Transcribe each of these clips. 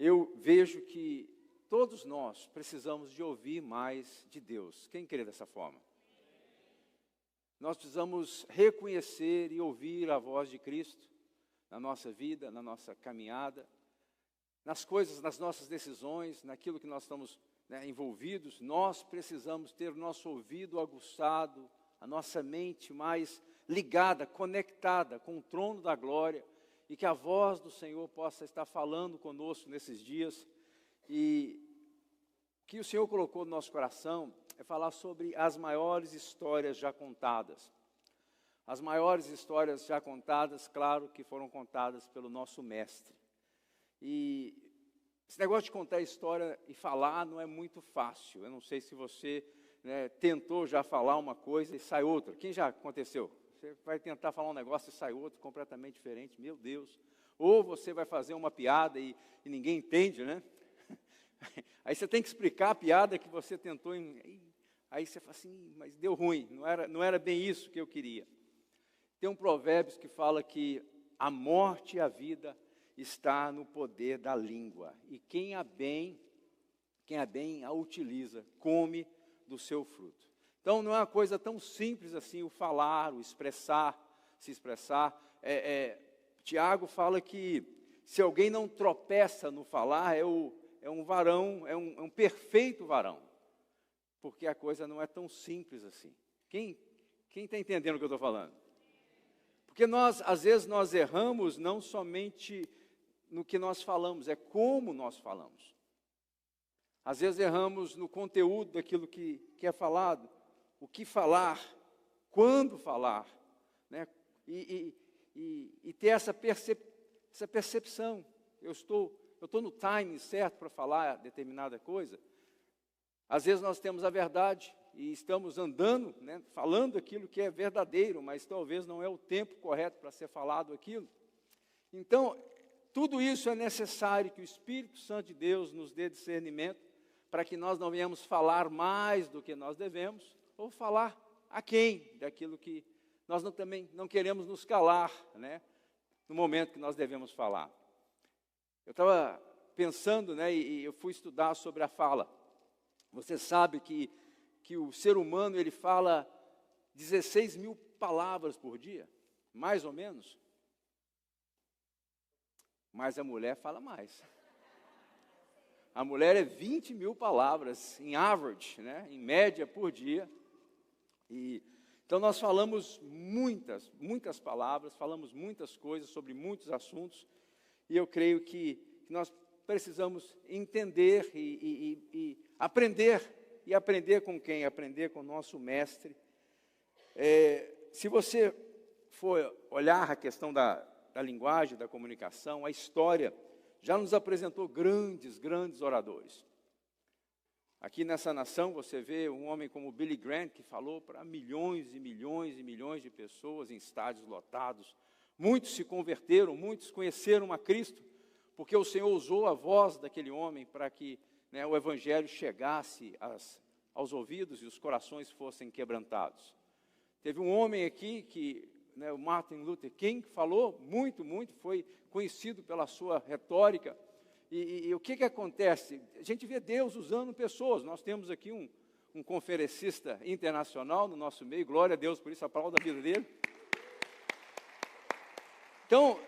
eu vejo que todos nós precisamos de ouvir mais de Deus. Quem crê dessa forma? Nós precisamos reconhecer e ouvir a voz de Cristo na nossa vida, na nossa caminhada, nas coisas, nas nossas decisões, naquilo que nós estamos envolvidos. Nós precisamos ter o nosso ouvido aguçado, a nossa mente mais ligada, conectada com o trono da glória, e que a voz do Senhor possa estar falando conosco nesses dias. E o que o Senhor colocou no nosso coração é falar sobre as maiores histórias já contadas. As maiores histórias já contadas, claro, que foram contadas pelo nosso mestre. E esse negócio de contar história e falar não é muito fácil. Eu não sei se você tentou já falar uma coisa e sai outra. Quem já aconteceu? Você vai tentar falar um negócio e sai outro completamente diferente. Meu Deus. Ou você vai fazer uma piada e ninguém entende, né? Aí você tem que explicar a piada que você tentou. Aí você fala assim, mas deu ruim. Não era bem isso que eu queria. Tem um provérbio que fala que a morte e a vida está no poder da língua. E quem a bem a utiliza, come do seu fruto. Então, não é uma coisa tão simples assim o falar, o expressar, se expressar. Tiago fala que se alguém não tropeça no falar, é um varão, é um perfeito varão. Porque a coisa não é tão simples assim. Quem está entendendo o que eu estou falando? Porque às vezes nós erramos não somente no que nós falamos, é como nós falamos. Às vezes erramos no conteúdo daquilo que é falado, o que falar, quando falar, né? E ter essa percepção. Eu estou no timing certo para falar determinada coisa. Às vezes nós temos a verdade e estamos andando, falando aquilo que é verdadeiro, mas talvez não é o tempo correto para ser falado aquilo. Então, tudo isso é necessário que o Espírito Santo de Deus nos dê discernimento para que nós não venhamos falar mais do que nós devemos, ou falar aquém daquilo que nós também não queremos nos calar, no momento que nós devemos falar. Eu estava pensando, e eu fui estudar sobre a fala. Você sabe que o ser humano ele fala 16 mil palavras por dia, mais ou menos. Mas a mulher fala mais. A mulher é 20 mil palavras, em average, em média por dia. Então nós falamos muitas palavras, falamos muitas coisas sobre muitos assuntos. E eu creio que nós precisamos entender e aprender com quem? Aprender com o nosso mestre. Se você for olhar a questão da linguagem, da comunicação, a história já nos apresentou grandes oradores. Aqui nessa nação você vê um homem como Billy Graham, que falou para milhões e milhões de pessoas em estádios lotados. Muitos se converteram, muitos conheceram a Cristo, porque o Senhor usou a voz daquele homem para que o Evangelho chegasse aos ouvidos e os corações fossem quebrantados. Teve um homem aqui, o Martin Luther King, que falou muito, foi conhecido pela sua retórica. E o que acontece? A gente vê Deus usando pessoas. Nós temos aqui um conferencista internacional no nosso meio, glória a Deus por isso, aplauda a vida dele. Então,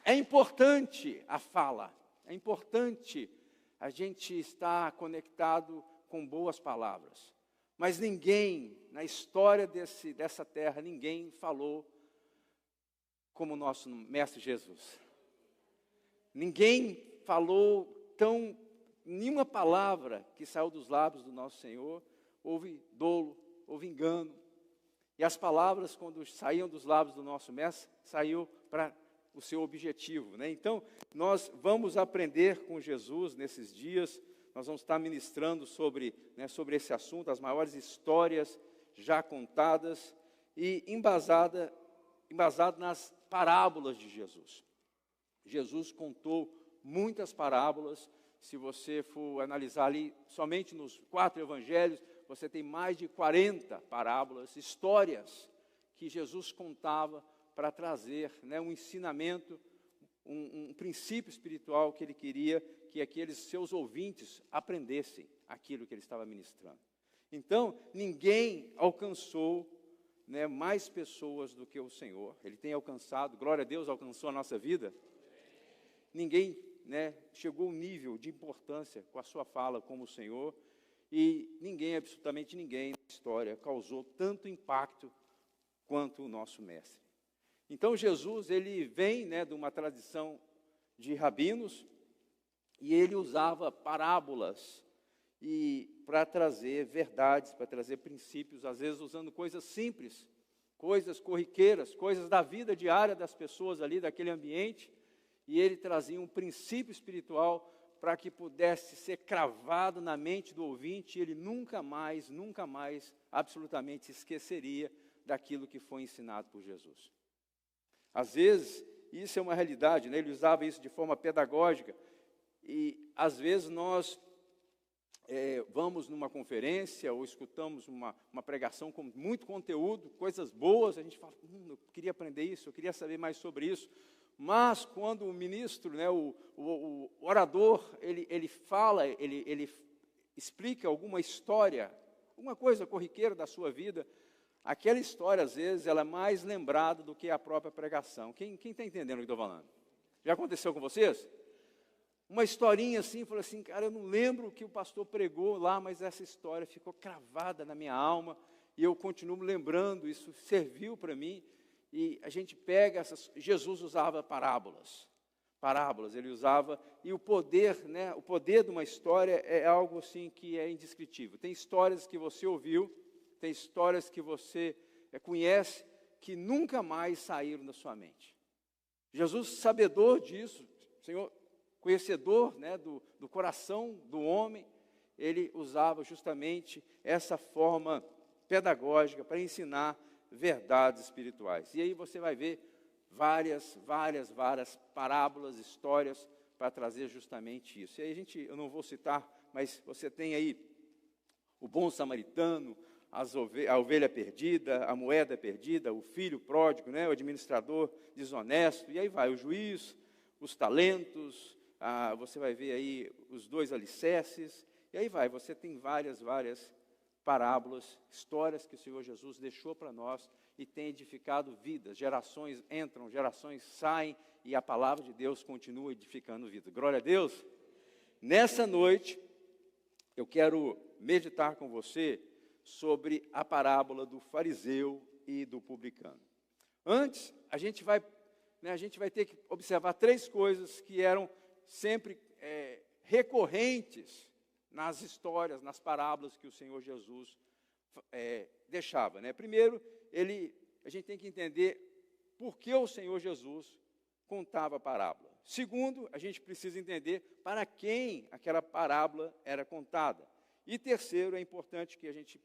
é importante a fala, é importante a gente estar conectado com boas palavras. Mas ninguém, na história dessa terra, ninguém falou como o nosso Mestre Jesus. Ninguém falou nenhuma palavra que saiu dos lábios do nosso Senhor, houve dolo, houve engano. E as palavras, quando saíam dos lábios do nosso Mestre, saiu para o seu objetivo. Então, nós vamos aprender com Jesus nesses dias, nós vamos estar ministrando sobre esse assunto, as maiores histórias já contadas e embasado nas parábolas de Jesus. Jesus contou muitas parábolas. Se você for analisar ali, somente nos 4 evangelhos, você tem mais de 40 parábolas, histórias que Jesus contava para trazer um ensinamento um princípio espiritual que ele queria que aqueles seus ouvintes aprendessem aquilo que ele estava ministrando. Então, ninguém alcançou, né, mais pessoas do que o Senhor. Ele tem alcançado, glória a Deus, alcançou a nossa vida. Ninguém, né, chegou ao nível de importância com a sua fala como o Senhor, e ninguém, absolutamente ninguém na história causou tanto impacto quanto o nosso mestre. Então Jesus, ele vem, né, de uma tradição de rabinos, e ele usava parábolas para trazer verdades, para trazer princípios, às vezes usando coisas simples, coisas corriqueiras, coisas da vida diária das pessoas ali, daquele ambiente, e ele trazia um princípio espiritual para que pudesse ser cravado na mente do ouvinte, e ele nunca mais, absolutamente esqueceria daquilo que foi ensinado por Jesus. Às vezes, isso é uma realidade, né? Ele usava isso de forma pedagógica, e às vezes nós vamos numa conferência ou escutamos uma pregação com muito conteúdo, coisas boas, a gente fala, eu queria aprender isso, eu queria saber mais sobre isso, mas quando o ministro, né, o orador, ele fala, ele explica alguma história, alguma coisa corriqueira da sua vida, aquela história, às vezes, ela é mais lembrada do que a própria pregação. Quem está entendendo o que estou falando? Já aconteceu com vocês? Uma historinha assim, falou assim, cara, eu não lembro o que o pastor pregou lá, mas essa história ficou cravada na minha alma, e eu continuo lembrando, isso serviu para mim, e a gente pega Jesus usava parábolas, ele usava, e o poder, né, o poder de uma história é algo assim que é indescritível. Tem histórias que você ouviu, tem histórias que você conhece, que nunca mais saíram da sua mente. Jesus, sabedor disso, Senhor, conhecedor, né, do coração do homem, ele usava justamente essa forma pedagógica para ensinar verdades espirituais. E aí você vai ver várias parábolas, histórias para trazer justamente isso. E aí eu não vou citar, mas você tem aí o bom samaritano, a ovelha perdida, a moeda perdida, o filho pródigo, né, o administrador desonesto, e aí vai o juiz, os talentos, você vai ver aí os 2 alicerces, e aí vai, você tem várias parábolas, histórias que o Senhor Jesus deixou para nós e tem edificado vidas, gerações entram, gerações saem, e a palavra de Deus continua edificando vidas. Glória a Deus! Nessa noite, eu quero meditar com você sobre a parábola do fariseu e do publicano. Antes, a gente vai ter que observar 3 coisas que eram sempre recorrentes nas histórias, nas parábolas que o Senhor Jesus deixava, né? Primeiro, a gente tem que entender por que o Senhor Jesus contava a parábola. Segundo, a gente precisa entender para quem aquela parábola era contada. E terceiro, é importante que a gente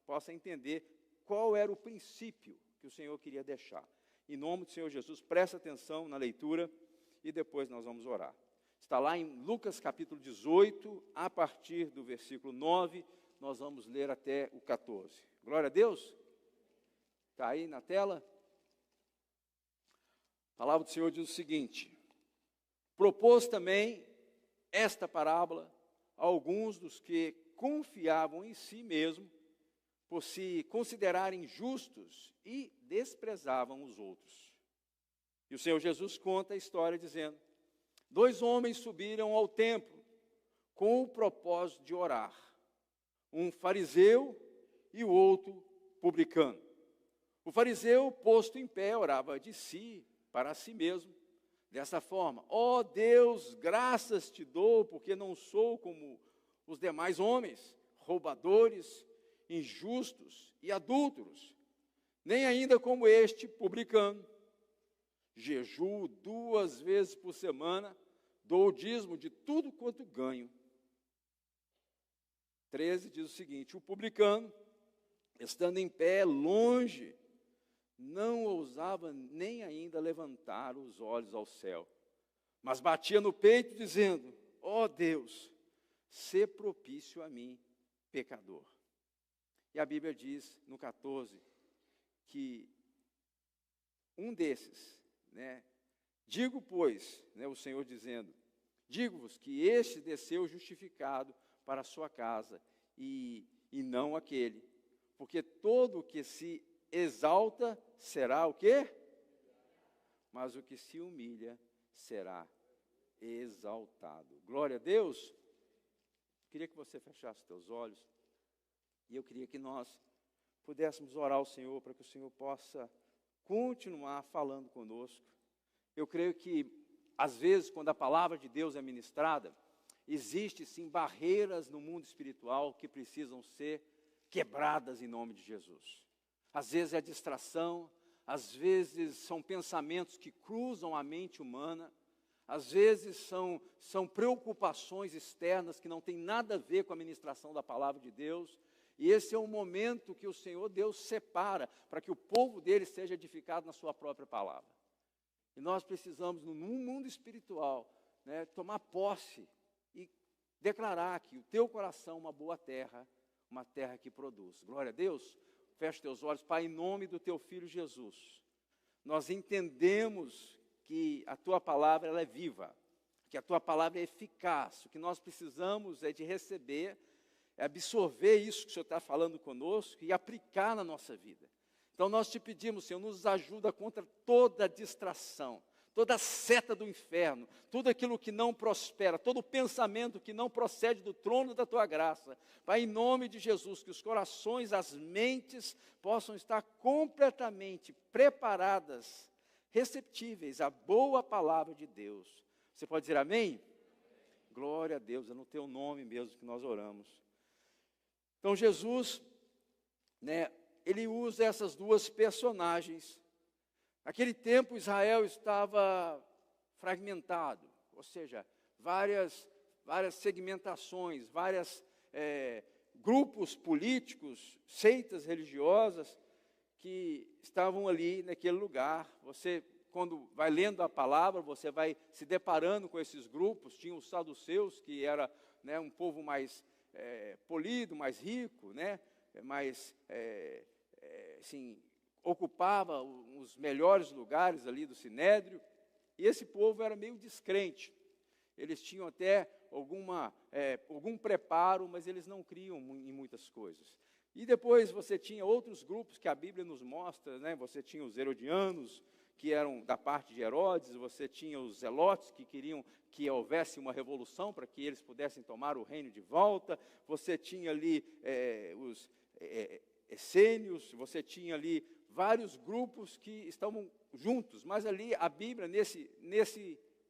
possa entender qual era o princípio que o Senhor queria deixar. Em nome do Senhor Jesus, presta atenção na leitura e depois nós vamos orar. Está lá em Lucas capítulo 18, a partir do versículo 9, nós vamos ler até o 14. Glória a Deus? Está aí na tela? A palavra do Senhor diz o seguinte: propôs também esta parábola a alguns dos que confiavam em si mesmo, por se considerarem justos e desprezavam os outros. E o Senhor Jesus conta a história dizendo: 2 homens subiram ao templo com o propósito de orar, um fariseu e o outro publicano. O fariseu, posto em pé, orava de si, para si mesmo, dessa forma: ó Deus, graças te dou, porque não sou como os demais homens, roubadores, injustos e adúlteros, nem ainda como este publicano. Jejuo 2 vezes por semana, dou o dízimo de tudo quanto ganho. 13 diz o seguinte: o publicano, estando em pé, longe, não ousava nem ainda levantar os olhos ao céu, mas batia no peito, dizendo: ó Deus, sê propício a mim, pecador. E a Bíblia diz, no 14, que um desses, né, Digo, pois, o Senhor dizendo, digo-vos que este desceu justificado para a sua casa, e não aquele. Porque todo o que se exalta será o quê? Mas o que se humilha será exaltado. Glória a Deus. Queria que você fechasse teus olhos, e eu queria que nós pudéssemos orar ao Senhor, para que o Senhor possa continuar falando conosco. Eu creio que, às vezes, quando a palavra de Deus é ministrada, existe sim barreiras no mundo espiritual que precisam ser quebradas em nome de Jesus. Às vezes é distração, às vezes são pensamentos que cruzam a mente humana, às vezes são preocupações externas que não têm nada a ver com a ministração da palavra de Deus. E esse é um momento que o Senhor Deus separa para que o povo dele seja edificado na sua própria palavra. E nós precisamos, no mundo espiritual, tomar posse e declarar que o teu coração é uma boa terra, uma terra que produz. Glória a Deus. Feche teus olhos. Pai, em nome do teu Filho Jesus, nós entendemos que a tua palavra ela é viva, que a tua palavra é eficaz. O que nós precisamos é de receber, é absorver isso que o Senhor está falando conosco e aplicar na nossa vida. Então nós te pedimos, Senhor, nos ajuda contra toda distração, toda seta do inferno, tudo aquilo que não prospera, todo pensamento que não procede do trono da tua graça. Pai, em nome de Jesus, que os corações, as mentes possam estar completamente preparadas, receptíveis à boa palavra de Deus. Você pode dizer amém? Glória a Deus, é no teu nome mesmo que nós oramos. Então Jesus, ele usa essas duas personagens. Naquele tempo Israel estava fragmentado, ou seja, várias segmentações, vários grupos políticos, seitas religiosas que estavam ali naquele lugar. Você, quando vai lendo a palavra, você vai se deparando com esses grupos. Tinha os saduceus, que era um povo mais polido, mais rico, mais assim, ocupava os melhores lugares ali do Sinédrio, e esse povo era meio descrente. Eles tinham até algum preparo, mas eles não criam em muitas coisas. E depois você tinha outros grupos que a Bíblia nos mostra, Você tinha os herodianos, que eram da parte de Herodes, você tinha os zelotes, que queriam que houvesse uma revolução para que eles pudessem tomar o reino de volta, você tinha ali os essênios, você tinha ali vários grupos que estavam juntos, mas ali a Bíblia,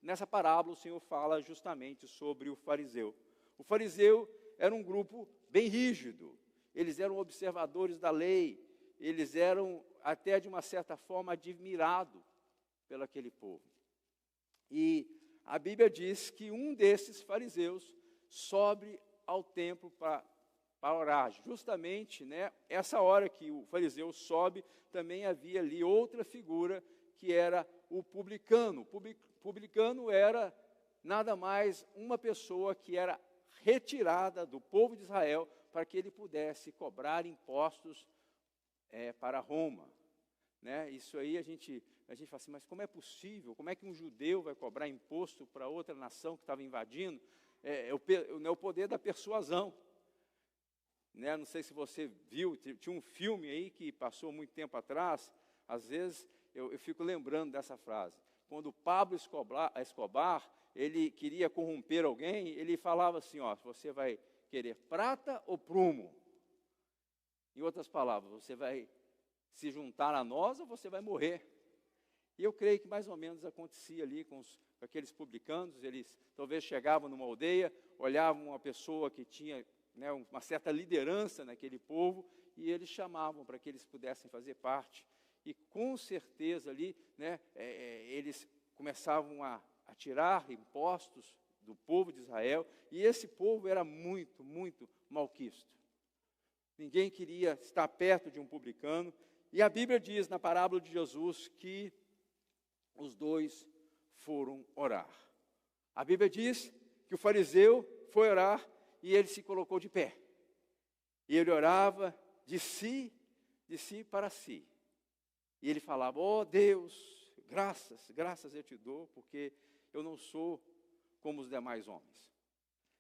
nessa parábola, o Senhor fala justamente sobre o fariseu. O fariseu era um grupo bem rígido, eles eram observadores da lei, eles eram até de uma certa forma admirados pelo aquele povo. E a Bíblia diz que um desses fariseus sobe ao templo para orar. Justamente, essa hora que o fariseu sobe, também havia ali outra figura que era o publicano. O publicano era nada mais uma pessoa que era retirada do povo de Israel para que ele pudesse cobrar impostos para Roma. Isso aí a gente fala assim, mas como é possível? Como é que um judeu vai cobrar imposto para outra nação que estava invadindo? É o poder da persuasão. Não sei se você viu, tinha um filme aí que passou muito tempo atrás, às vezes eu fico lembrando dessa frase. Quando Pablo Escobar, ele queria corromper alguém, ele falava assim, você vai querer prata ou prumo? Em outras palavras, você vai se juntar a nós ou você vai morrer? E eu creio que mais ou menos acontecia ali com aqueles publicanos. Eles talvez chegavam numa aldeia, olhavam uma pessoa que tinha uma certa liderança naquele povo, e eles chamavam para que eles pudessem fazer parte. E com certeza ali, eles começavam a tirar impostos do povo de Israel, e esse povo era muito, muito malquisto. Ninguém queria estar perto de um publicano, e a Bíblia diz na parábola de Jesus que os dois foram orar. A Bíblia diz que o fariseu foi orar e ele se colocou de pé. E ele orava de si para si. E ele falava, Deus, graças eu te dou, porque eu não sou como os demais homens.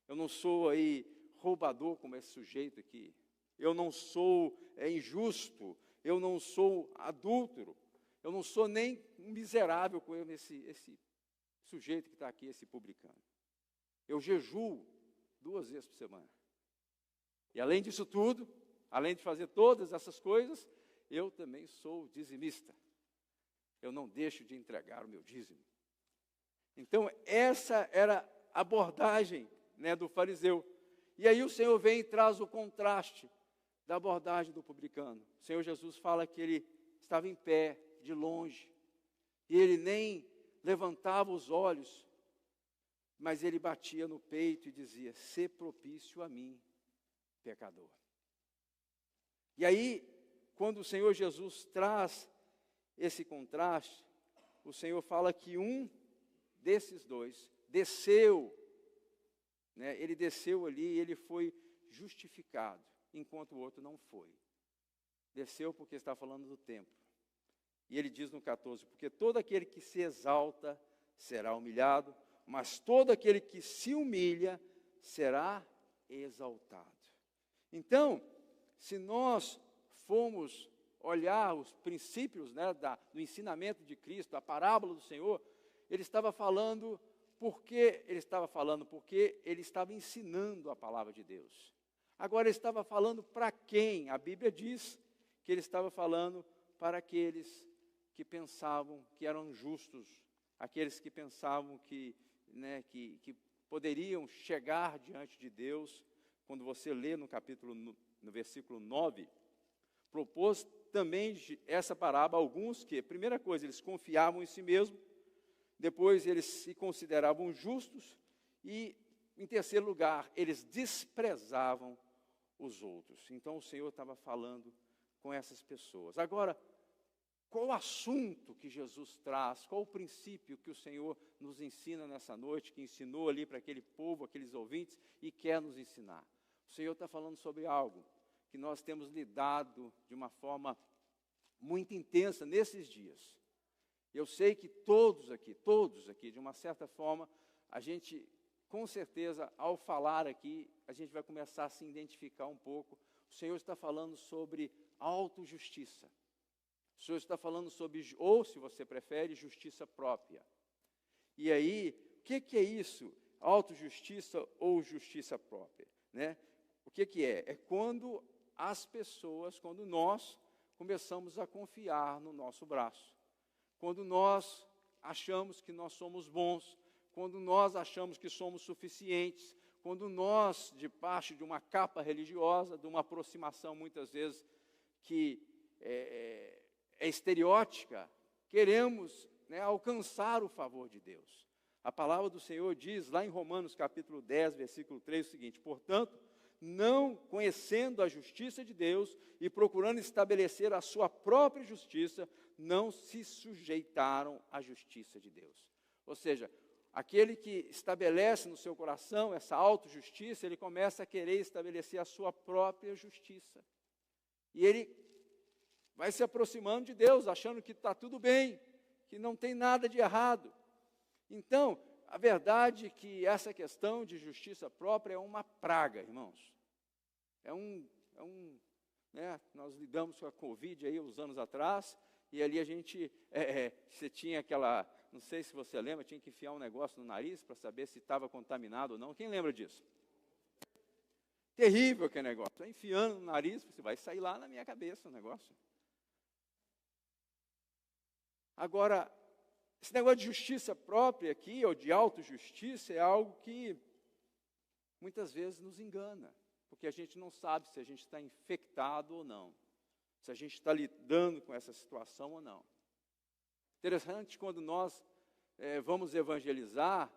Eu não sou aí roubador como esse sujeito aqui. Eu não sou injusto. Eu não sou adúltero. Eu não sou nem um miserável como esse sujeito que está aqui, esse publicano. Eu jejuo 2 vezes por semana. E além disso tudo, além de fazer todas essas coisas, eu também sou dizimista. Eu não deixo de entregar o meu dízimo. Então, essa era a abordagem, né, do fariseu. E aí o Senhor vem e traz o contraste da abordagem do publicano. O Senhor Jesus fala que ele estava em pé, de longe, e ele nem levantava os olhos, mas ele batia no peito e dizia: "Sê propício a mim, pecador". E aí, quando o Senhor Jesus traz esse contraste, o Senhor fala que um desses dois desceu, né, ele desceu ali e ele foi justificado, enquanto o outro não foi. Desceu porque está falando do templo. E ele diz no 14: "Porque todo aquele que se exalta será humilhado, mas todo aquele que se humilha será exaltado". Então, se nós formos olhar os princípios, né, do ensinamento de Cristo, a parábola do Senhor, ele estava falando, porque ele estava ensinando a palavra de Deus. Agora, ele estava falando para quem? A Bíblia diz que ele estava falando para aqueles que pensavam que eram justos, aqueles que pensavam que poderiam chegar diante de Deus. Quando você lê no versículo 9, propôs também essa parábola a alguns que, primeira coisa, eles confiavam em si mesmos, depois eles se consideravam justos e, em terceiro lugar, eles desprezavam os outros. Então o Senhor estava falando com essas pessoas. Agora, qual o assunto que Jesus traz? Qual o princípio que o Senhor nos ensina nessa noite, que ensinou ali para aquele povo, aqueles ouvintes, e quer nos ensinar? O Senhor está falando sobre algo que nós temos lidado de uma forma muito intensa nesses dias. Eu sei que todos aqui, de uma certa forma, a gente, com certeza, ao falar aqui, a gente vai começar a se identificar um pouco. O Senhor está falando sobre autojustiça. O Senhor está falando sobre, ou se você prefere, justiça própria. E aí, o que é isso? Autojustiça ou justiça própria, né? O que é? É quando as pessoas, quando nós começamos a confiar no nosso braço. Quando nós achamos que nós somos bons, quando nós achamos que somos suficientes, quando nós, debaixo de uma capa religiosa, de uma aproximação muitas vezes que é estereótica, queremos, né, alcançar o favor de Deus. A palavra do Senhor diz, lá em Romanos capítulo 10, versículo 3, o seguinte: "Portanto, não conhecendo a justiça de Deus e procurando estabelecer a sua própria justiça, não se sujeitaram à justiça de Deus". Ou seja, aquele que estabelece no seu coração essa autojustiça, ele começa a querer estabelecer a sua própria justiça. E ele vai se aproximando de Deus, achando que está tudo bem, que não tem nada de errado. Então, a verdade é que essa questão de justiça própria é uma praga, irmãos. Nós lidamos com a Covid aí uns anos atrás, e ali a gente, você tinha aquela, não sei se você lembra, tinha que enfiar um negócio no nariz para saber se estava contaminado ou não. Quem lembra disso? Terrível aquele negócio. Estou enfiando no nariz, você vai sair lá na minha cabeça o negócio. Agora, esse negócio de justiça própria aqui, ou de autojustiça, é algo que muitas vezes nos engana, porque a gente não sabe se a gente está infectado ou não, se a gente está lidando com essa situação ou não. Interessante, quando nós vamos evangelizar,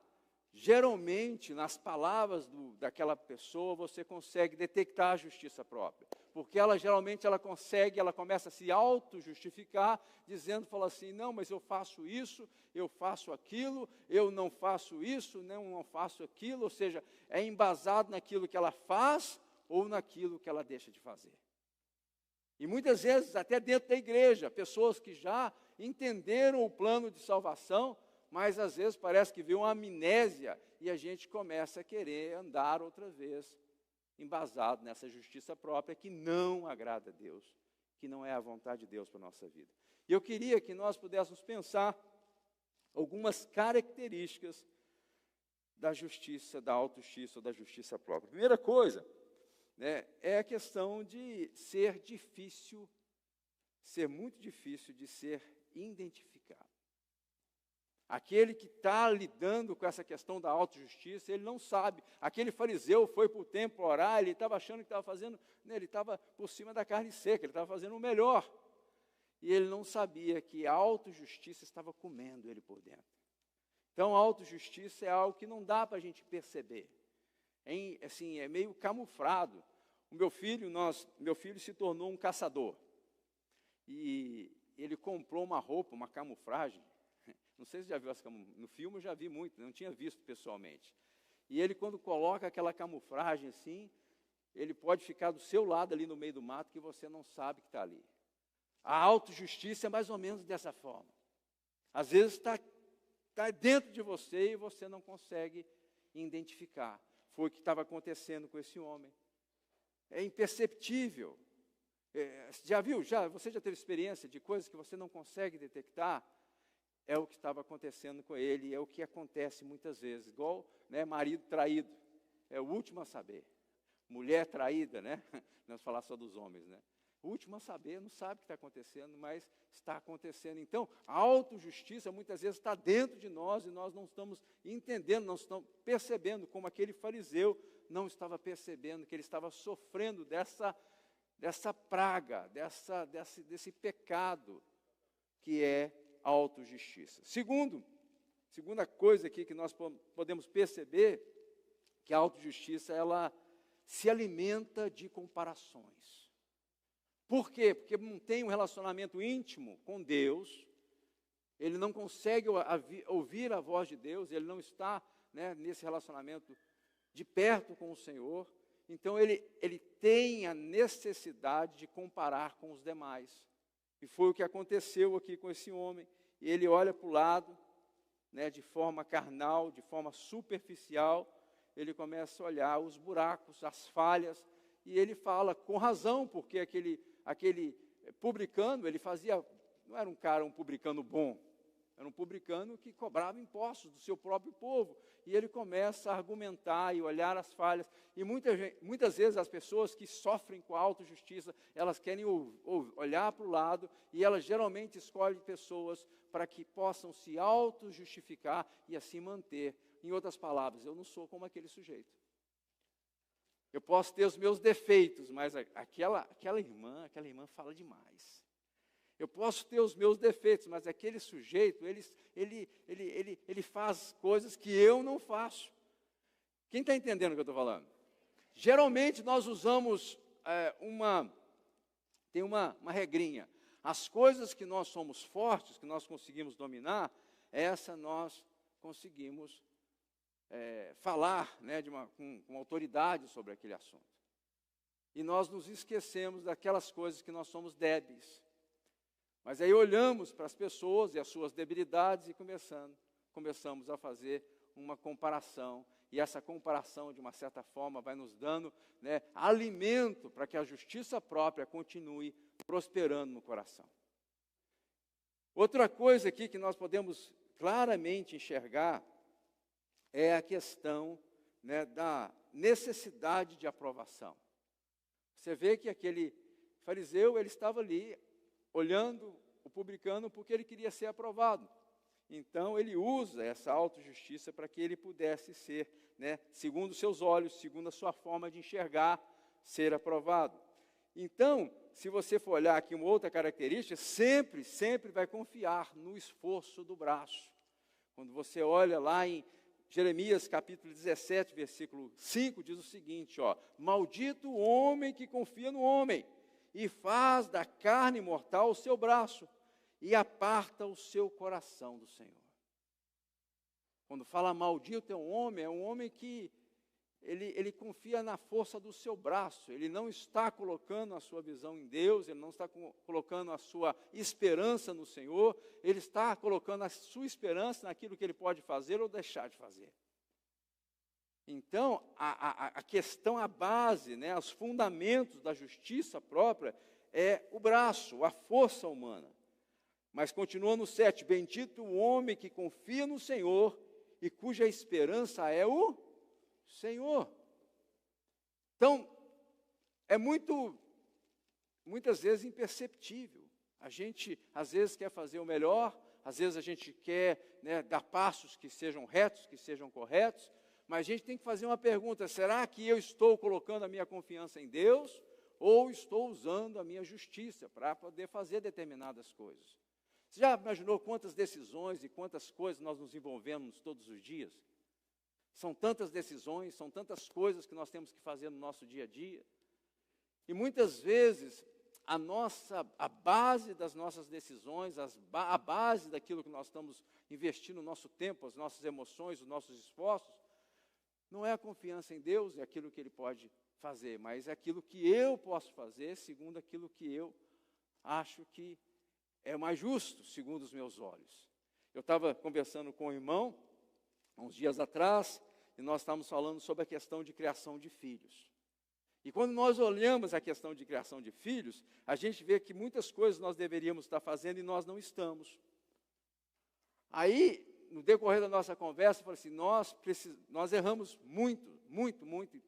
geralmente, nas palavras daquela pessoa, você consegue detectar a justiça própria. Porque ela geralmente ela começa a se auto-justificar, fala assim: não, mas eu faço isso, eu faço aquilo, eu não faço isso, não faço aquilo. Ou seja, é embasado naquilo que ela faz ou naquilo que ela deixa de fazer. E muitas vezes, até dentro da igreja, pessoas que já entenderam o plano de salvação, mas às vezes parece que vê uma amnésia e a gente começa a querer andar outra vez embasado nessa justiça própria que não agrada a Deus, que não é a vontade de Deus para a nossa vida. E eu queria que nós pudéssemos pensar algumas características da justiça, da autojustiça ou da justiça própria. A primeira coisa, né, é a questão de ser difícil, ser muito difícil de ser identificado. Aquele que está lidando com essa questão da autojustiça, ele não sabe. Aquele fariseu foi para o templo orar, ele estava achando que estava fazendo, né, ele estava por cima da carne seca, ele estava fazendo o melhor. E ele não sabia que a autojustiça estava comendo ele por dentro. Então, a autojustiça é algo que não dá para a gente perceber. Assim, é meio camuflado. O meu filho se tornou um caçador. E ele comprou uma roupa, uma camuflagem. Não sei se já viu essa camuflagem. No filme eu já vi muito, não tinha visto pessoalmente. E ele, quando coloca aquela camuflagem assim, ele pode ficar do seu lado ali no meio do mato que você não sabe que está ali. A autojustiça é mais ou menos dessa forma. Às vezes está dentro de você e você não consegue identificar. Foi o que estava acontecendo com esse homem. É imperceptível. Já viu? Você já teve experiência de coisas que você não consegue detectar? É o que estava acontecendo com ele, é o que acontece muitas vezes. Igual, né, marido traído, é o último a saber. Mulher traída, né? Não vamos falar só dos homens, né? O último a saber, não sabe o que está acontecendo, mas está acontecendo. Então, a autojustiça muitas vezes está dentro de nós e nós não estamos entendendo, não estamos percebendo, como aquele fariseu não estava percebendo que ele estava sofrendo dessa praga, desse pecado que é a autojustiça. Segunda coisa aqui que nós podemos perceber, que a autojustiça, ela se alimenta de comparações. Por quê? Porque não tem um relacionamento íntimo com Deus, ele não consegue ouvir a voz de Deus, ele não está, né, nesse relacionamento de perto com o Senhor, então ele tem a necessidade de comparar com os demais. E foi o que aconteceu aqui com esse homem. E ele olha para o lado, né, de forma carnal, de forma superficial, ele começa a olhar os buracos, as falhas, e ele fala com razão, porque aquele publicano, ele fazia, não era um publicano bom, era um publicano que cobrava impostos do seu próprio povo. E ele começa a argumentar e olhar as falhas. E muitas vezes as pessoas que sofrem com a autojustiça, elas querem olhar para o lado e elas geralmente escolhem pessoas para que possam se autojustificar e assim manter. Em outras palavras, eu não sou como aquele sujeito. Eu posso ter os meus defeitos, mas aquela irmã fala demais. Eu posso ter os meus defeitos, mas aquele sujeito, ele faz coisas que eu não faço. Quem está entendendo o que eu estou falando? Geralmente nós usamos tem uma regrinha. As coisas que nós somos fortes, que nós conseguimos dominar, essa nós conseguimos falar, né, com autoridade sobre aquele assunto. E nós nos esquecemos daquelas coisas que nós somos débeis. Mas aí olhamos para as pessoas e as suas debilidades e começamos a fazer uma comparação. E essa comparação, de uma certa forma, vai nos dando, né, alimento para que a justiça própria continue prosperando no coração. Outra coisa aqui que nós podemos claramente enxergar é a questão, né, da necessidade de aprovação. Você vê que aquele fariseu, ele estava ali olhando o publicano porque ele queria ser aprovado. Então, ele usa essa autojustiça para que ele pudesse ser, né, segundo os seus olhos, segundo a sua forma de enxergar, ser aprovado. Então, se você for olhar aqui uma outra característica, sempre vai confiar no esforço do braço. Quando você olha lá em Jeremias capítulo 17, versículo 5, diz o seguinte, maldito o homem que confia no homem, e faz da carne mortal o seu braço, e aparta o seu coração do Senhor. Quando fala maldito é um homem que ele confia na força do seu braço, ele não está colocando a sua visão em Deus, ele não está colocando a sua esperança no Senhor, ele está colocando a sua esperança naquilo que ele pode fazer ou deixar de fazer. Então, a questão, a base, né, os fundamentos da justiça própria é o braço, a força humana. Mas continua no 7, bendito o homem que confia no Senhor e cuja esperança é o Senhor. Então, é muitas vezes imperceptível. A gente, às vezes, quer fazer o melhor, às vezes a gente quer, né, dar passos que sejam retos, que sejam corretos, mas a gente tem que fazer uma pergunta: será que eu estou colocando a minha confiança em Deus ou estou usando a minha justiça para poder fazer determinadas coisas? Você já imaginou quantas decisões e quantas coisas nós nos envolvemos todos os dias? São tantas decisões, são tantas coisas que nós temos que fazer no nosso dia a dia. E muitas vezes a base das nossas decisões, a base daquilo que nós estamos investindo o nosso tempo, as nossas emoções, os nossos esforços, não é a confiança em Deus, é aquilo que Ele pode fazer, mas é aquilo que eu posso fazer segundo aquilo que eu acho que é mais justo, segundo os meus olhos. Eu estava conversando com um irmão, há uns dias atrás, e nós estávamos falando sobre a questão de criação de filhos. E quando nós olhamos a questão de criação de filhos, a gente vê que muitas coisas nós deveríamos estar fazendo e nós não estamos. Aí, no decorrer da nossa conversa, eu falei assim, nós erramos muito,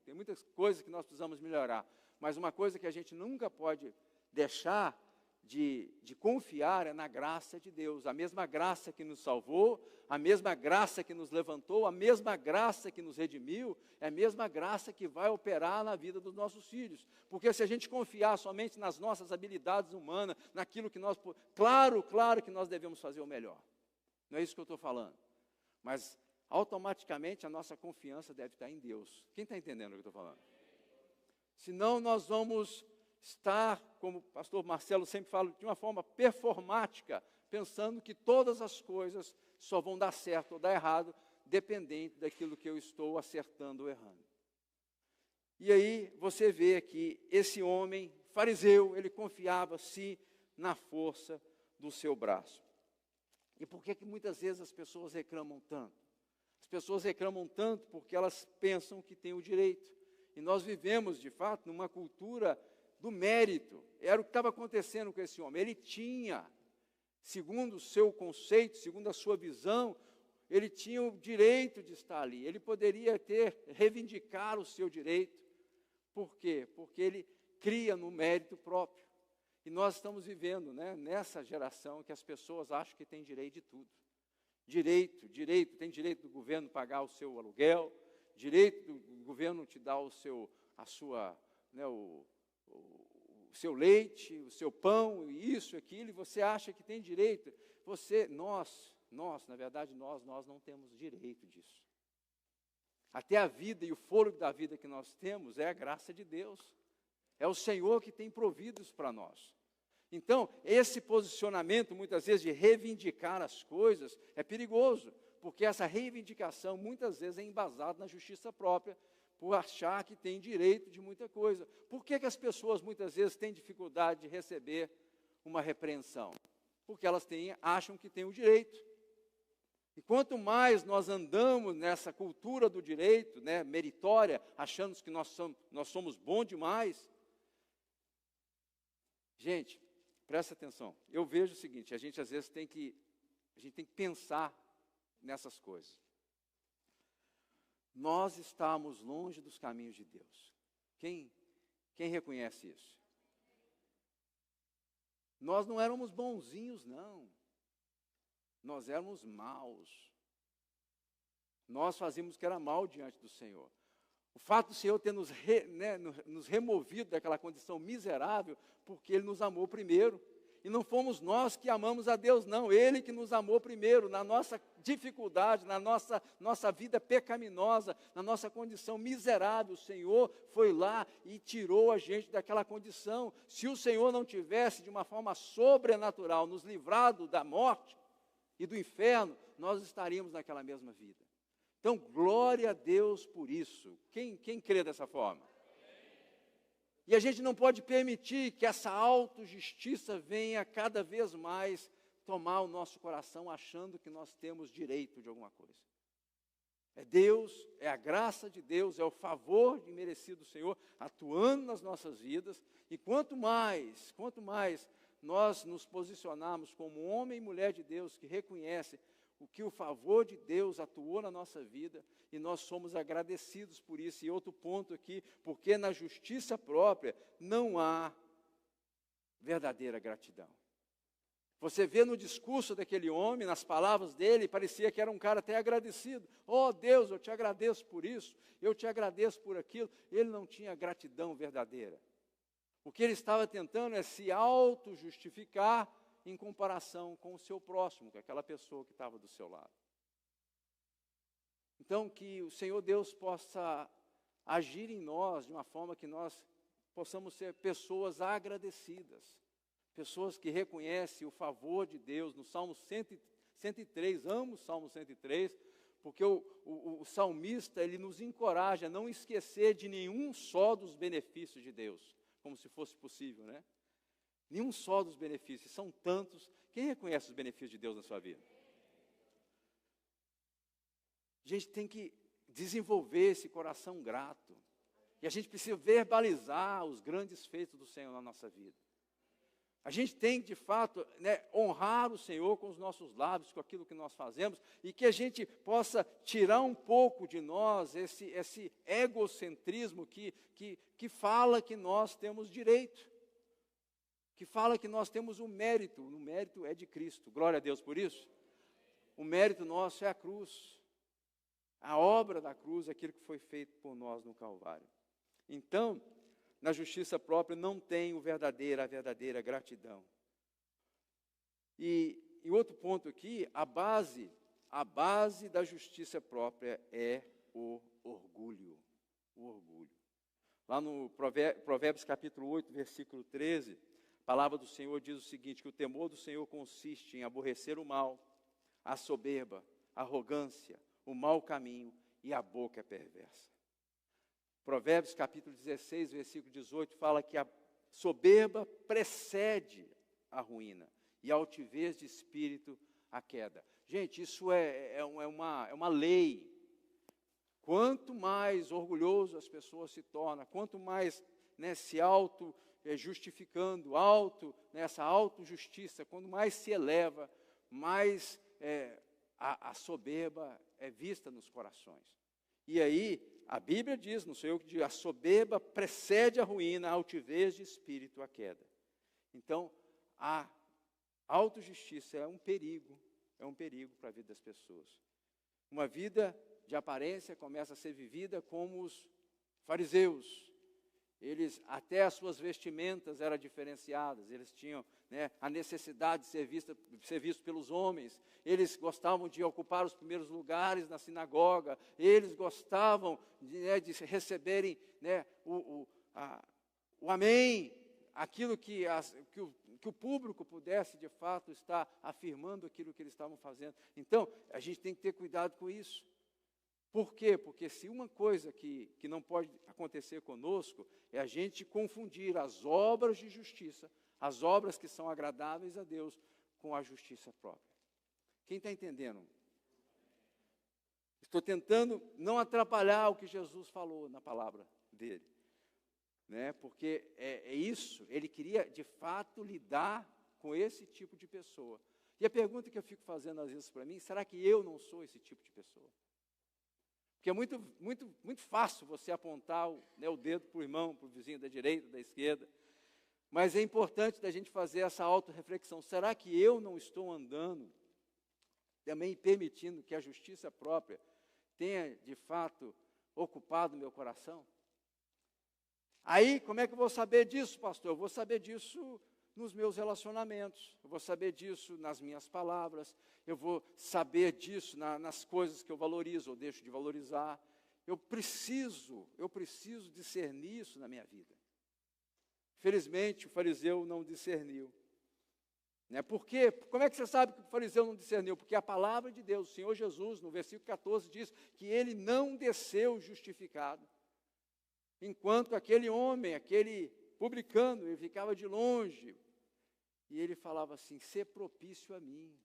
tem muitas coisas que nós precisamos melhorar, mas uma coisa que a gente nunca pode deixar de confiar é na graça de Deus. A mesma graça que nos salvou, a mesma graça que nos levantou, a mesma graça que nos redimiu, é a mesma graça que vai operar na vida dos nossos filhos. Porque se a gente confiar somente nas nossas habilidades humanas, naquilo que nós... Claro que nós devemos fazer o melhor. Não é isso que eu estou falando. Mas automaticamente a nossa confiança deve estar em Deus. Quem está entendendo o que eu estou falando? Senão nós vamos estar, como o pastor Marcelo sempre fala, de uma forma performática, pensando que todas as coisas só vão dar certo ou dar errado, dependente daquilo que eu estou acertando ou errando. E aí você vê que esse homem fariseu, ele confiava-se na força do seu braço. E por que muitas vezes as pessoas reclamam tanto? As pessoas reclamam tanto porque elas pensam que têm o direito. E nós vivemos, de fato, numa cultura do mérito. Era o que estava acontecendo com esse homem. Ele tinha, segundo o seu conceito, segundo a sua visão, ele tinha o direito de estar ali. Ele poderia reivindicar o seu direito. Por quê? Porque ele cria no mérito próprio. E nós estamos vivendo, né, nessa geração que as pessoas acham que tem direito de tudo. Direito, tem direito do governo pagar o seu aluguel, direito do governo te dar o seu leite, o seu pão, isso, aquilo, e você acha que tem direito. Na verdade, nós não temos direito disso. Até a vida e o fôlego da vida que nós temos é a graça de Deus. É o Senhor que tem provido isso para nós. Então, esse posicionamento, muitas vezes, de reivindicar as coisas, é perigoso, porque essa reivindicação, muitas vezes, é embasada na justiça própria, por achar que tem direito de muita coisa. Por que as pessoas, muitas vezes, têm dificuldade de receber uma repreensão? Porque elas acham que têm o direito. E quanto mais nós andamos nessa cultura do direito, né, meritória, achando que nós somos bons demais. Gente, presta atenção. Eu vejo o seguinte, a gente às vezes tem que pensar nessas coisas. Nós estamos longe dos caminhos de Deus. Quem reconhece isso? Nós não éramos bonzinhos, não. Nós éramos maus. Nós fazíamos o que era mal diante do Senhor. O fato do Senhor ter nos removido daquela condição miserável, porque Ele nos amou primeiro. E não fomos nós que amamos a Deus, não. Ele que nos amou primeiro, na nossa dificuldade, na nossa vida pecaminosa, na nossa condição miserável. O Senhor foi lá e tirou a gente daquela condição. Se o Senhor não tivesse, de uma forma sobrenatural, nos livrado da morte e do inferno, nós estaríamos naquela mesma vida. Então, glória a Deus por isso. Quem crê dessa forma? E a gente não pode permitir que essa autojustiça venha cada vez mais tomar o nosso coração achando que nós temos direito de alguma coisa. É Deus, é a graça de Deus, é o favor imerecido do Senhor atuando nas nossas vidas. E quanto mais nós nos posicionarmos como homem e mulher de Deus que reconhece o que o favor de Deus atuou na nossa vida, e nós somos agradecidos por isso. E outro ponto aqui, porque na justiça própria não há verdadeira gratidão. Você vê no discurso daquele homem, nas palavras dele, parecia que era um cara até agradecido. Oh Deus, eu te agradeço por isso, eu te agradeço por aquilo. Ele não tinha gratidão verdadeira. O que ele estava tentando é se auto-justificar em comparação com o seu próximo, com aquela pessoa que estava do seu lado. Então, que o Senhor Deus possa agir em nós de uma forma que nós possamos ser pessoas agradecidas, pessoas que reconhecem o favor de Deus. No Salmo 103, amo o Salmo 103, porque o salmista, ele nos encoraja a não esquecer de nenhum só dos benefícios de Deus, como se fosse possível, né? Nenhum só dos benefícios, são tantos. Quem reconhece os benefícios de Deus na sua vida? A gente tem que desenvolver esse coração grato. E a gente precisa verbalizar os grandes feitos do Senhor na nossa vida. A gente tem, de fato, honrar o Senhor com os nossos lábios, com aquilo que nós fazemos, e que a gente possa tirar um pouco de nós esse egocentrismo que fala que nós temos direito, que fala que nós temos o mérito é de Cristo. Glória a Deus por isso. O mérito nosso é a cruz, a obra da cruz, aquilo que foi feito por nós no Calvário. Então, na justiça própria não tem a verdadeira gratidão. E outro ponto aqui, a base da justiça própria é o orgulho. O orgulho. Lá no Provérbios capítulo 8, versículo 13, a palavra do Senhor diz o seguinte, que o temor do Senhor consiste em aborrecer o mal, a soberba, a arrogância, o mau caminho e a boca é perversa. Provérbios capítulo 16, versículo 18, fala que a soberba precede a ruína e a altivez de espírito a queda. Gente, isso é uma lei. Quanto mais orgulhoso as pessoas se tornam, quanto mais se auto-justificando, essa auto-justiça, quanto mais se eleva, mais a soberba é vista nos corações. E aí, a Bíblia diz, não sou eu que digo, a soberba precede a ruína, a altivez de espírito a queda. Então, a autojustiça é um perigo para a vida das pessoas. Uma vida de aparência começa a ser vivida como os fariseus. Eles, até as suas vestimentas eram diferenciadas, eles tinham a necessidade de ser vistos pelos homens, eles gostavam de ocupar os primeiros lugares na sinagoga, eles gostavam de receberem o amém, aquilo que o público pudesse de fato estar afirmando aquilo que eles estavam fazendo. Então, a gente tem que ter cuidado com isso. Por quê? Porque se uma coisa que não pode acontecer conosco é a gente confundir as obras de justiça, as obras que são agradáveis a Deus, com a justiça própria. Quem está entendendo? Estou tentando não atrapalhar o que Jesus falou na palavra dele. Porque é isso, ele queria de fato lidar com esse tipo de pessoa. E a pergunta que eu fico fazendo às vezes para mim, será que eu não sou esse tipo de pessoa? Porque é muito fácil você apontar o dedo para o irmão, para o vizinho da direita, da esquerda. Mas é importante da gente fazer essa autorreflexão. Será que eu não estou andando, também permitindo que a justiça própria tenha, de fato, ocupado o meu coração? Aí, como é que eu vou saber disso, pastor? Eu vou saber disso nos meus relacionamentos, eu vou saber disso nas minhas palavras, eu vou saber disso nas coisas que eu valorizo ou deixo de valorizar. Eu preciso discernir isso na minha vida. Felizmente, o fariseu não discerniu. Né? Por quê? Como é que você sabe que o fariseu não discerniu? Porque a palavra de Deus, o Senhor Jesus, no versículo 14, diz que ele não desceu justificado. Enquanto aquele homem, aquele publicano, ele ficava de longe. E ele falava assim, ser propício a mim. Senhor.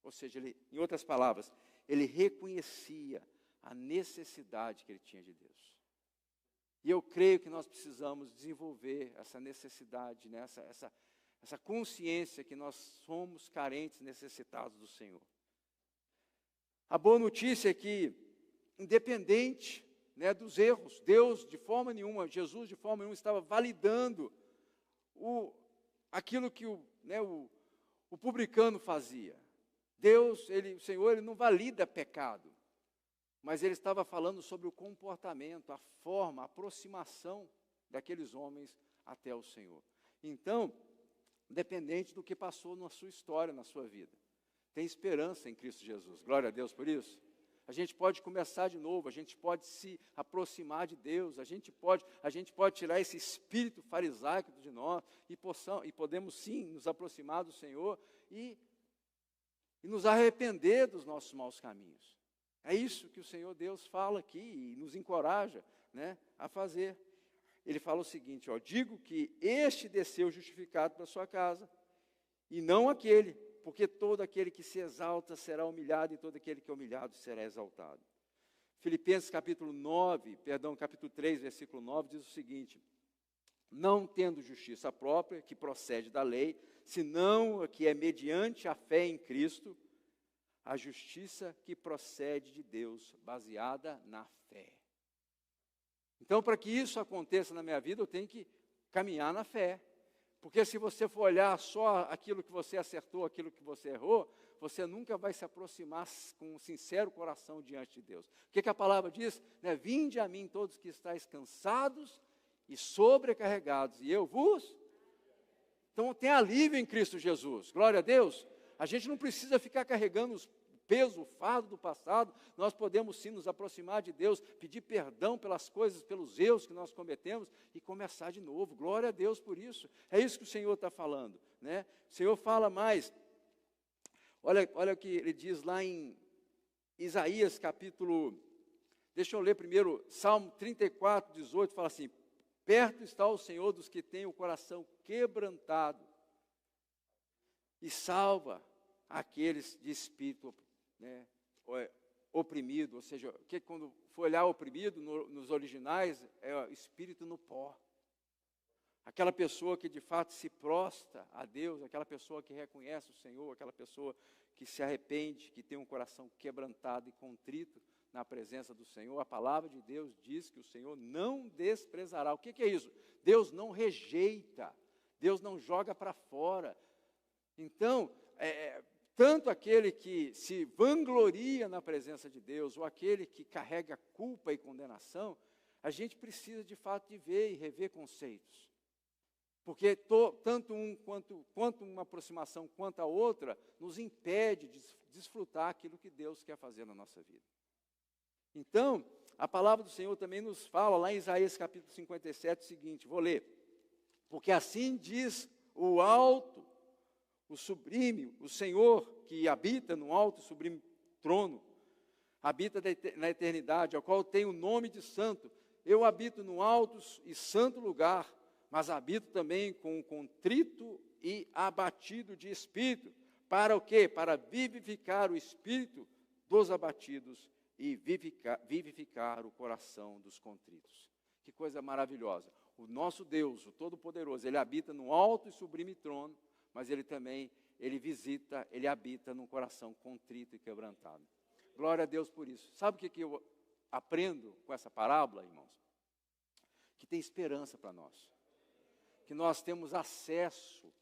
Ou seja, ele, em outras palavras, ele reconhecia a necessidade que ele tinha de Deus. E eu creio que nós precisamos desenvolver essa necessidade, né? essa consciência que nós somos carentes, necessitados do Senhor. A boa notícia é que, independente, né, dos erros, Deus de forma nenhuma, Jesus de forma nenhuma estava validando aquilo que o publicano fazia. Deus, o Senhor, ele não valida pecado, mas ele estava falando sobre o comportamento, a forma, a aproximação daqueles homens até o Senhor. Então, independente do que passou na sua história, na sua vida, tem esperança em Cristo Jesus. Glória a Deus por isso. A gente pode começar de novo, a gente pode se aproximar de Deus, a gente pode tirar esse espírito farisaico de nós e podemos sim nos aproximar do Senhor e nos arrepender dos nossos maus caminhos. É isso que o Senhor Deus fala aqui e nos encoraja, né, a fazer. Ele fala o seguinte, digo que este desceu justificado para a sua casa, e não aquele, porque todo aquele que se exalta será humilhado, e todo aquele que é humilhado será exaltado. Filipenses capítulo 3, versículo 9, diz o seguinte, não tendo justiça própria, que procede da lei, senão a que é mediante a fé em Cristo, a justiça que procede de Deus, baseada na fé. Então, para que isso aconteça na minha vida, eu tenho que caminhar na fé. Porque se você for olhar só aquilo que você acertou, aquilo que você errou, você nunca vai se aproximar com um sincero coração diante de Deus. O que a palavra diz? Né? Vinde a mim todos que estáis cansados e sobrecarregados, e eu vos... Então, tem alívio em Cristo Jesus. Glória a Deus. A gente não precisa ficar carregando os peso, o fardo do passado. Nós podemos sim nos aproximar de Deus, pedir perdão pelas coisas, pelos erros que nós cometemos e começar de novo. Glória a Deus por isso. É isso que o Senhor está falando, né? O Senhor fala mais. Olha o que ele diz lá em Isaías capítulo, deixa eu ler primeiro, Salmo 34, 18, fala assim, perto está o Senhor dos que têm o coração quebrantado e salva aqueles de espírito, né, oprimido, ou seja, que quando for olhar oprimido, nos originais, é espírito no pó. Aquela pessoa que de fato se prostra a Deus, aquela pessoa que reconhece o Senhor, aquela pessoa que se arrepende, que tem um coração quebrantado e contrito na presença do Senhor. A palavra de Deus diz que o Senhor não desprezará. O que é isso? Deus não rejeita, Deus não joga para fora. Então, tanto aquele que se vangloria na presença de Deus, ou aquele que carrega culpa e condenação, a gente precisa de fato de ver e rever conceitos. Porque tanto quanto uma aproximação quanto a outra, nos impede de desfrutar aquilo que Deus quer fazer na nossa vida. Então, a palavra do Senhor também nos fala, lá em Isaías capítulo 57, o seguinte, vou ler. Porque assim diz o alto, o sublime, o Senhor que habita no alto e sublime trono, habita na eternidade, ao qual tem o nome de santo. Eu habito no alto e santo lugar, mas habito também com o contrito e abatido de espírito. Para o quê? Para vivificar o espírito dos abatidos e vivificar o coração dos contritos. Que coisa maravilhosa. O nosso Deus, o Todo-Poderoso, Ele habita no alto e sublime trono, mas Ele também, Ele visita, Ele habita num coração contrito e quebrantado. Glória a Deus por isso. Sabe o que eu aprendo com essa parábola, irmãos? Que tem esperança para nós. Que nós temos acesso,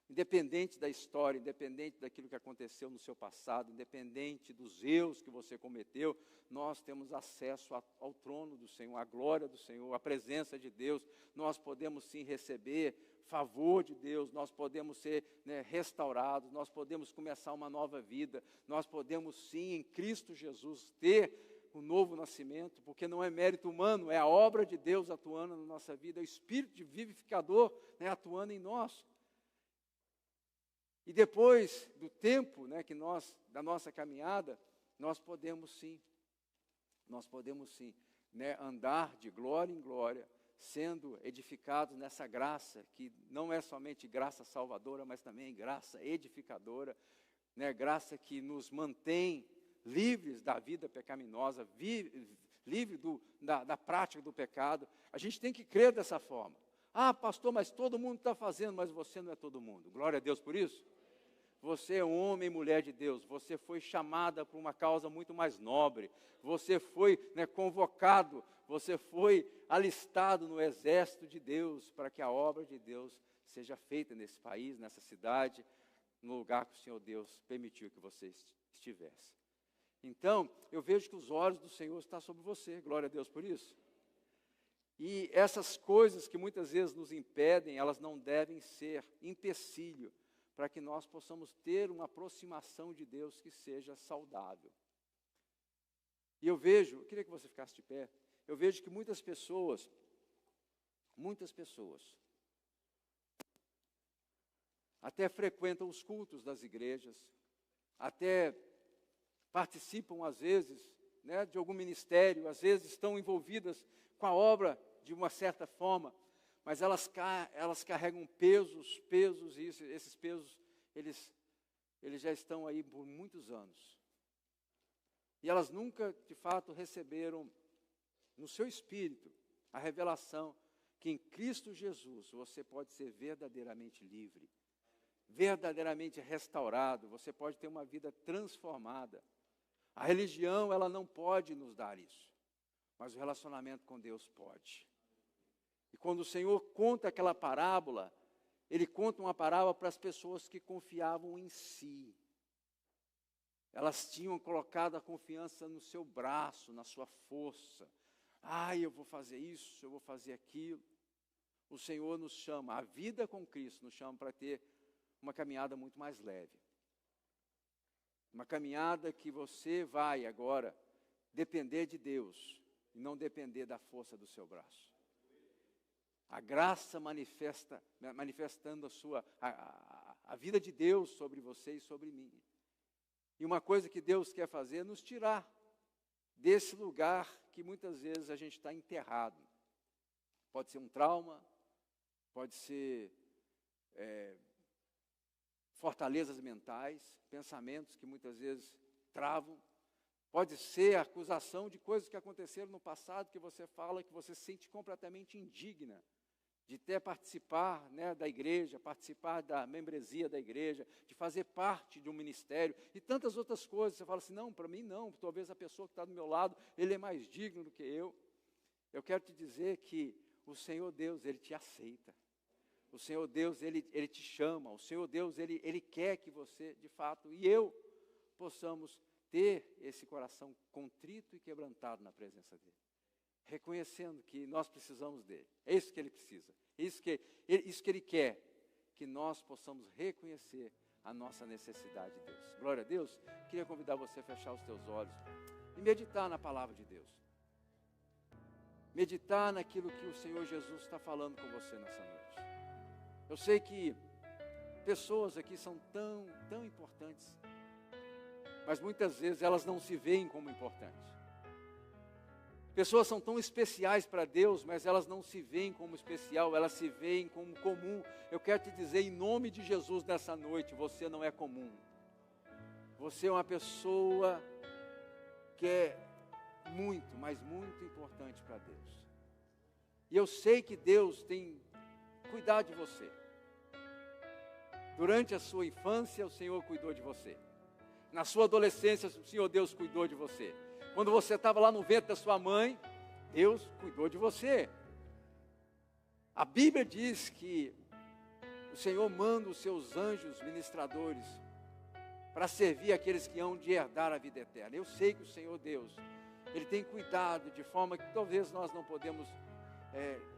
independente da história, independente daquilo que aconteceu no seu passado, independente dos erros que você cometeu, nós temos acesso ao trono do Senhor, à glória do Senhor, à presença de Deus. Nós podemos sim receber favor de Deus, nós podemos ser, né, restaurados, nós podemos começar uma nova vida, nós podemos sim em Cristo Jesus ter um novo nascimento, porque não é mérito humano, é a obra de Deus atuando na nossa vida, é o Espírito vivificador, né, atuando em nós. E depois do tempo, né, da nossa caminhada, nós podemos sim, né, andar de glória em glória, sendo edificados nessa graça, que não é somente graça salvadora, mas também graça edificadora, né, graça que nos mantém livres da vida pecaminosa, livre da prática do pecado. A gente tem que crer dessa forma. Ah, pastor, mas todo mundo está fazendo, mas você não é todo mundo. Glória a Deus por isso. Você é um homem e mulher de Deus, você foi chamada por uma causa muito mais nobre, você foi, né, convocado, você foi alistado no exército de Deus, para que a obra de Deus seja feita nesse país, nessa cidade, no lugar que o Senhor Deus permitiu que você estivesse. Então, eu vejo que os olhos do Senhor estão sobre você, glória a Deus por isso. E essas coisas que muitas vezes nos impedem, elas não devem ser empecilho para que nós possamos ter uma aproximação de Deus que seja saudável. E eu queria que você ficasse de pé, eu vejo que muitas pessoas, até frequentam os cultos das igrejas, até participam às vezes, né, de algum ministério, às vezes estão envolvidas com a obra de uma certa forma, mas elas carregam pesos, e esses pesos, eles já estão aí por muitos anos. E elas nunca, de fato, receberam no seu espírito a revelação que em Cristo Jesus você pode ser verdadeiramente livre, verdadeiramente restaurado, você pode ter uma vida transformada. A religião, ela não pode nos dar isso, mas o relacionamento com Deus pode. E quando o Senhor conta aquela parábola, Ele conta uma parábola para as pessoas que confiavam em si. Elas tinham colocado a confiança no seu braço, na sua força. Eu vou fazer isso, eu vou fazer aquilo. O Senhor nos chama, a vida com Cristo nos chama para ter uma caminhada muito mais leve. Uma caminhada que você vai agora depender de Deus e não depender da força do seu braço. A graça manifestando a vida de Deus sobre você e sobre mim. E uma coisa que Deus quer fazer é nos tirar desse lugar que muitas vezes a gente está enterrado. Pode ser um trauma, pode ser fortalezas mentais, pensamentos que muitas vezes travam. Pode ser a acusação de coisas que aconteceram no passado, que você fala, que você se sente completamente indigna de ter participar, né, da igreja, participar da membresia da igreja, de fazer parte de um ministério, e tantas outras coisas. Você fala assim, não, para mim não, talvez a pessoa que está do meu lado, ele é mais digno do que eu. Eu quero te dizer que o Senhor Deus, Ele te aceita. O Senhor Deus, Ele te chama. O Senhor Deus, Ele quer que você, de fato, e eu, possamos ter esse coração contrito e quebrantado na presença dEle. Reconhecendo que nós precisamos dEle. É isso que Ele precisa. É isso que Ele quer, que nós possamos reconhecer a nossa necessidade de Deus. Glória a Deus. Queria convidar você a fechar os teus olhos e meditar na palavra de Deus. Meditar naquilo que o Senhor Jesus está falando com você nessa noite. Eu sei que pessoas aqui são tão importantes, mas muitas vezes elas não se veem como importantes. Pessoas são tão especiais para Deus, mas elas não se veem como especial, elas se veem como comum. Eu quero te dizer, em nome de Jesus, nessa noite, você não é comum. Você é uma pessoa que é muito, mas muito importante para Deus. E eu sei que Deus tem cuidado de você. Durante a sua infância, o Senhor cuidou de você. Na sua adolescência, o Senhor Deus cuidou de você. Quando você estava lá no ventre da sua mãe, Deus cuidou de você. A Bíblia diz que o Senhor manda os seus anjos ministradores para servir aqueles que hão de herdar a vida eterna. Eu sei que o Senhor Deus, Ele tem cuidado de forma que talvez nós não podemos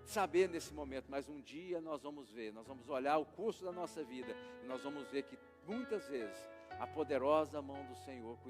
saber nesse momento, mas um dia nós vamos ver, nós vamos olhar o curso da nossa vida e nós vamos ver que muitas vezes a poderosa mão do Senhor cuidou